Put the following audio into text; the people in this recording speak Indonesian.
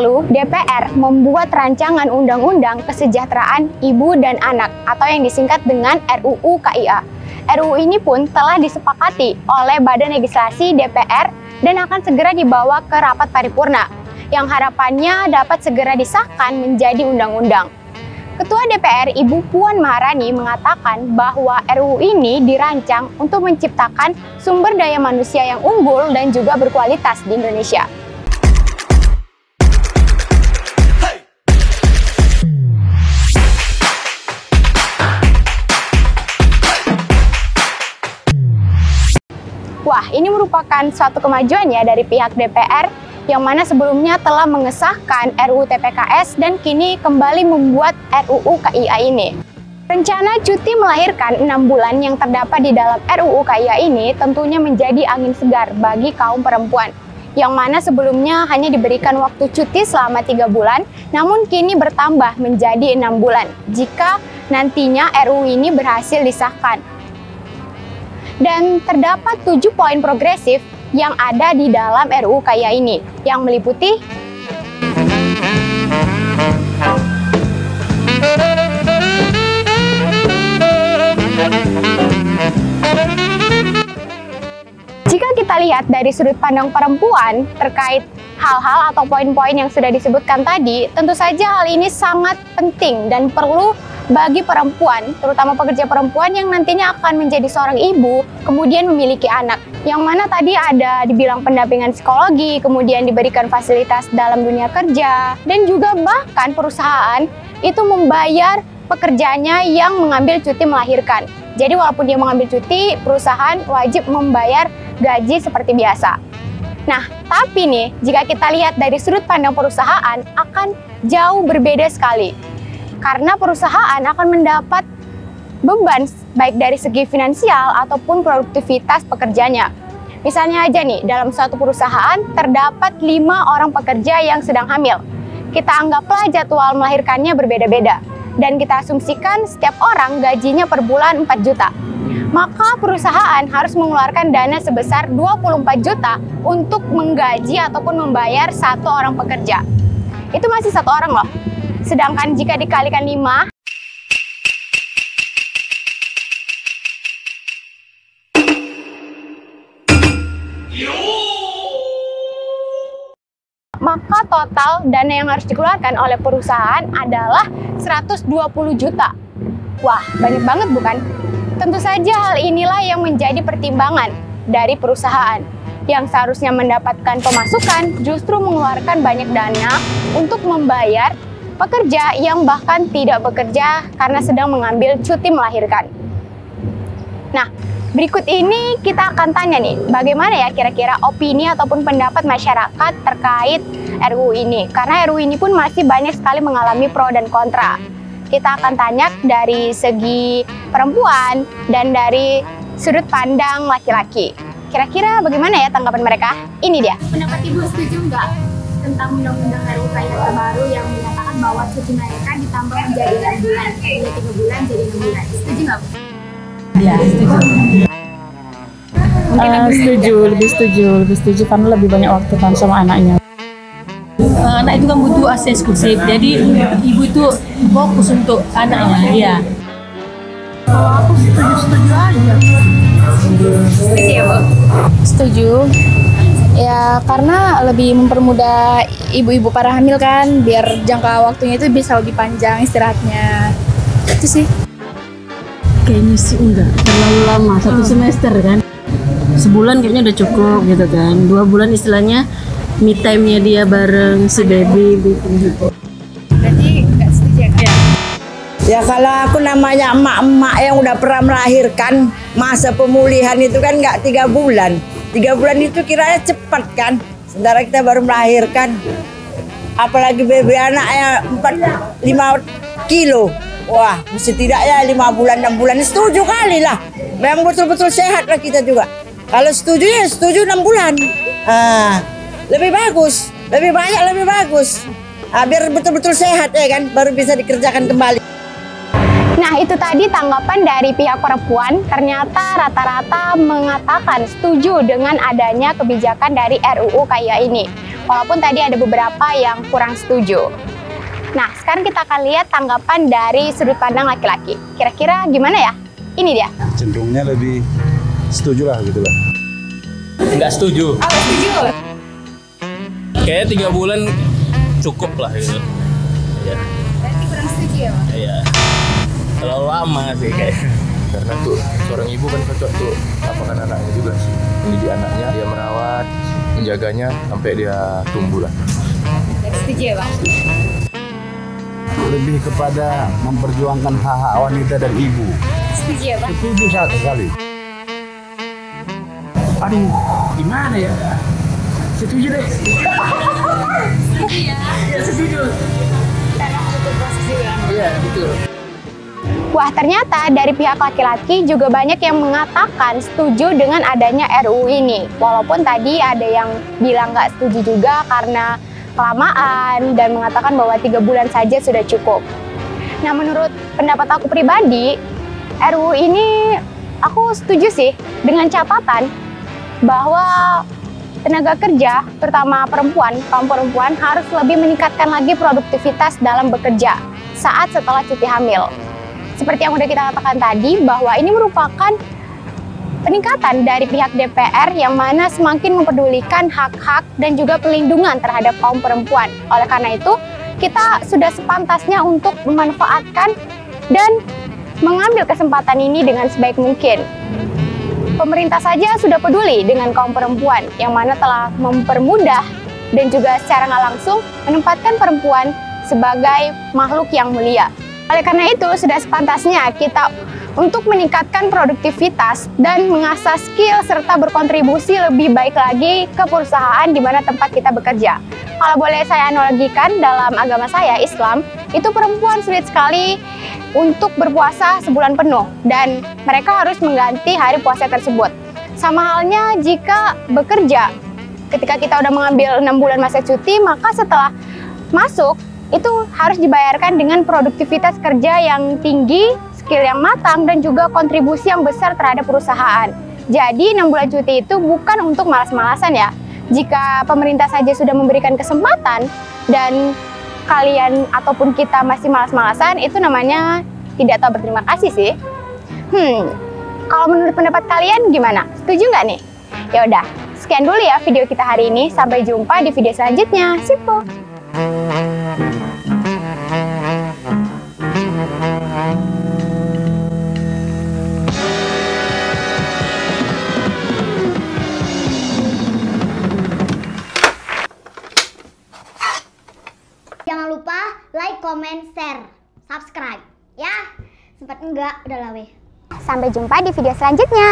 lalu, DPR membuat rancangan Undang-Undang Kesejahteraan Ibu dan Anak atau yang disingkat dengan RUU KIA. RUU ini pun telah disepakati oleh Badan Legislasi DPR dan akan segera dibawa ke rapat paripurna, yang harapannya dapat segera disahkan menjadi undang-undang. Ketua DPR Ibu Puan Maharani mengatakan bahwa RUU ini dirancang untuk menciptakan sumber daya manusia yang unggul dan juga berkualitas di Indonesia. Wah, ini merupakan suatu kemajuan ya dari pihak DPR yang mana sebelumnya telah mengesahkan RUU TPKS dan kini kembali membuat RUU KIA ini. Rencana cuti melahirkan 6 bulan yang terdapat di dalam RUU KIA ini tentunya menjadi angin segar bagi kaum perempuan, yang mana sebelumnya hanya diberikan waktu cuti selama 3 bulan, namun kini bertambah menjadi 6 bulan jika nantinya RUU ini berhasil disahkan. Dan terdapat 7 poin progresif yang ada di dalam RUU KIA ini, yang meliputi jika kita lihat dari sudut pandang perempuan terkait hal-hal atau poin-poin yang sudah disebutkan tadi, tentu saja hal ini sangat penting dan perlu bagi perempuan, terutama pekerja perempuan yang nantinya akan menjadi seorang ibu, kemudian memiliki anak. Yang mana tadi ada dibilang pendampingan psikologi, kemudian diberikan fasilitas dalam dunia kerja, dan juga bahkan perusahaan itu membayar pekerjanya yang mengambil cuti melahirkan. Jadi walaupun dia mengambil cuti, perusahaan wajib membayar gaji seperti biasa. Nah, tapi nih, jika kita lihat dari sudut pandang perusahaan akan jauh berbeda sekali. Karena perusahaan akan mendapat beban baik dari segi finansial ataupun produktivitas pekerjanya. Misalnya aja nih, dalam suatu perusahaan terdapat 5 orang pekerja yang sedang hamil. Kita anggaplah jadwal melahirkannya berbeda-beda. Dan kita asumsikan setiap orang gajinya per bulan 4 juta. Maka perusahaan harus mengeluarkan dana sebesar 24 juta untuk menggaji ataupun membayar 1 orang pekerja. Itu masih 1 orang loh. Sedangkan jika dikalikan 5, maka total dana yang harus dikeluarkan oleh perusahaan adalah 120 juta. Wah, banyak banget bukan? Tentu saja hal inilah yang menjadi pertimbangan dari perusahaan yang seharusnya mendapatkan pemasukan justru mengeluarkan banyak dana untuk membayar pekerja yang bahkan tidak bekerja karena sedang mengambil cuti melahirkan. Nah, berikut ini kita akan tanya nih, bagaimana ya kira-kira opini ataupun pendapat masyarakat terkait RUU ini? Karena RUU ini pun masih banyak sekali mengalami pro dan kontra. Kita akan tanya dari segi perempuan dan dari sudut pandang laki-laki. Kira-kira bagaimana ya tanggapan mereka? Ini dia. Pendapat Ibu setuju nggak tentang undang-undang RUU KIA terbaru yang menyatakan bahwa cuti melahirkan ditambah menjadi 6 bulan, dari 3 bulan jadi 6 bulan. Setuju nggak? Ya, setuju. Lebih setuju karena lebih banyak waktu kan sama anaknya. Anak itu kan butuh ASI eksklusif, jadi ibu itu fokus untuk anaknya. Ya. Kalau aku setuju aja. Setuju ya, Bu? Setuju. Ya, karena lebih mempermudah ibu-ibu para hamil kan, biar jangka waktunya itu bisa lebih panjang istirahatnya. Itu sih. Kayaknya sih enggak terlalu lama, 1 semester kan. Sebulan kayaknya udah cukup gitu kan. 2 bulan istilahnya me time-nya dia bareng si baby gitu. Berarti nggak setuju ya, Kak? Ya kalau aku namanya emak-emak yang udah pernah melahirkan, masa pemulihan itu kan nggak 3 bulan. 3 bulan itu kiranya cepat kan, sementara kita baru melahirkan. Apalagi baby anaknya 5 kilo. Wah, mesti tidak ya 5 bulan, 6 bulan. Setuju kali lah. Memang betul-betul sehat lah kita juga. Kalau setuju ya setuju 6 bulan. Lebih bagus, lebih banyak lebih bagus. Biar betul-betul sehat ya kan, baru bisa dikerjakan kembali. Nah, itu tadi tanggapan dari pihak perempuan. Ternyata rata-rata mengatakan setuju dengan adanya kebijakan dari RUU KIA ini. Walaupun tadi ada beberapa yang kurang setuju. Nah, sekarang kita akan lihat tanggapan dari sudut pandang laki-laki. Kira-kira gimana ya? Ini dia. Cenderungnya lebih setuju lah gitu lah. Nggak setuju. Aku setuju. Kayaknya 3 bulan cukup lah gitu. Ya. Berarti kurang setuju ya, Pak? Iya. Terlalu lama sih kayaknya. Karena tuh seorang ibu kan cocok tuh apakan anaknya juga sih. Mendidik anaknya, dia merawat, menjaganya sampai dia tumbuh lah. Setuju ya, Pak? Lebih kepada memperjuangkan hak-hak wanita dan ibu. Setuju ya, Pak? Setuju sekali. Aduh, gimana ya? Setuju deh. Setuju ya? Iya, setuju. Karena butuh proses juga. Iya, betul. Wah, ternyata dari pihak laki-laki juga banyak yang mengatakan setuju dengan adanya RUU ini. Walaupun tadi ada yang bilang nggak setuju juga karena kelamaan dan mengatakan bahwa 3 bulan saja sudah cukup. Nah, menurut pendapat aku pribadi, RUU ini aku setuju sih dengan catatan bahwa tenaga kerja, terutama perempuan, kaum perempuan harus lebih meningkatkan lagi produktivitas dalam bekerja saat setelah cuti hamil. Seperti yang udah kita katakan tadi, bahwa ini merupakan peningkatan dari pihak DPR yang mana semakin mempedulikan hak-hak dan juga pelindungan terhadap kaum perempuan. Oleh karena itu, kita sudah sepantasnya untuk memanfaatkan dan mengambil kesempatan ini dengan sebaik mungkin. Pemerintah saja sudah peduli dengan kaum perempuan, yang mana telah mempermudah dan juga secara nggak langsung menempatkan perempuan sebagai makhluk yang mulia. Oleh karena itu, sudah sepantasnya kita untuk meningkatkan produktivitas dan mengasah skill serta berkontribusi lebih baik lagi ke perusahaan di mana tempat kita bekerja. Kalau boleh saya analogikan dalam agama saya, Islam, itu perempuan sulit sekali untuk berpuasa sebulan penuh dan mereka harus mengganti hari puasa tersebut. Sama halnya jika bekerja, ketika kita udah mengambil 6 bulan masa cuti, maka setelah masuk itu harus dibayarkan dengan produktivitas kerja yang tinggi, skill yang matang, dan juga kontribusi yang besar terhadap perusahaan. Jadi 6 bulan cuti itu bukan untuk malas-malasan ya. Jika pemerintah saja sudah memberikan kesempatan dan kalian ataupun kita masih malas-malasan, itu namanya tidak tahu berterima kasih sih. Kalau menurut pendapat kalian gimana? Setuju nggak nih? Ya udah, sekian dulu ya video kita hari ini. Sampai jumpa di video selanjutnya. Sipo. Jangan lupa like, comment, share, subscribe ya. Sempat enggak, udah lah weh. Sampai jumpa di video selanjutnya.